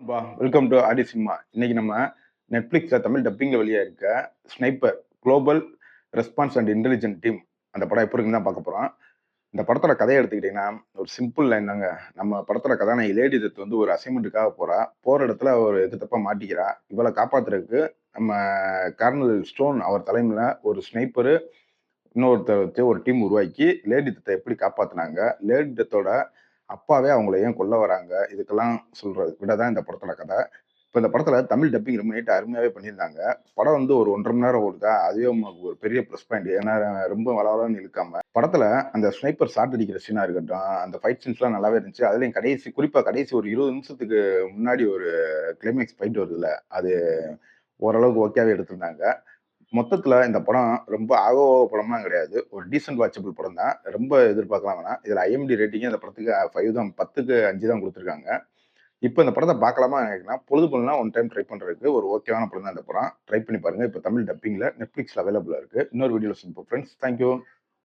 Welcome to Aadi cinema. இன்னைக்கு நம்ம நெட்ஃப்ளிக்ஸ்ல தமிழ் டப்பிங்ல வெளியா இருக்க sniper global response and intelligent team அந்த படம் எப்படி இருக்குன்னு தான் பார்க்க போறோம். இந்த படத்தோட கதையை எடுத்துக்கிட்டீங்கன்னா, ஒரு சிம்பிள் லைன் தாங்க. நம்ம படத்தோட கதாநாயகி லேடி டெத் வந்து ஒரு அசைன்மென்ட்டுக்காக போறா. போற இடத்துல ஒரு எக்கு தப்பா மாட்டிக்கிறா. இவள காப்பாத்துறதுக்கு நம்ம கர்னல் ஸ்டோன் அவர் தலைமையில ஒரு ஸ்னைப்பரு இன்னொருத்தர் வச்சு ஒரு டீம் உருவாக்கி லேடி டெத்த எப்படி காப்பாத்துனாங்க? லேடி டெத்தோட அப்பாவே அவங்கள ஏன் கொல்ல வராங்க? இதுக்கெல்லாம் சொல்ற விட தான் இந்த படத்தோட கதை. இப்ப இந்த படத்துல தமிழ் டப்பிங் ரொம்ப நீட்டா அருமையாவே பண்ணியிருந்தாங்க. படம் வந்து ஒரு 1 1/2 மணி நேரம் ஓடுதா, அதுவே நமக்கு ஒரு பெரிய ப்ளஸ் பாயிண்ட். ஏன்னா ரொம்ப வளவளன்னு இழுக்காம. படத்துல அந்த ஸ்னைப்பர் ஷாட் அடிக்கிற சீனா இருக்கட்டும், அந்த ஃபைட் சீன்ஸ்லாம் நல்லாவே இருந்துச்சு. அதுலயும் குறிப்பா கடைசி ஒரு 20 நிமிஷத்துக்கு முன்னாடி ஒரு கிளைமேக்ஸ் ஃபைட் வருதுல்ல, அது ஓரளவுக்கு ஓகேவாவே எடுத்திருந்தாங்க. மொத்தத்துல இந்த படம் ரொம்ப ஓ படம்லாம் கிடையாது. ஒரு டீசென்ட் வாட்சபிள் படம் தான். ரொம்ப எதிர்பார்க்கலாம் வேணாம். இதுல IMDb ரேட்டிங்கே இந்த படத்துக்கு 5 தான் 10க்கு 5 தான் குடுத்துருக்காங்க. இப்ப இந்த படத்த பார்க்கலாமா நினைக்கலாம். பொழுது போலனா ஒன் டைம் ட்ரை பண்றதுக்கு ஒரு ஓகேவான படம் தான் இந்த படம். ட்ரை பண்ணி பாருங்க. இப்ப தமிழ் டப்பிங்ல Netflixல அவைலபிளா இருக்கு. இன்னொரு வீடியோல சந்திப்போம் ஃபிரெண்ட்ஸ். Thank you.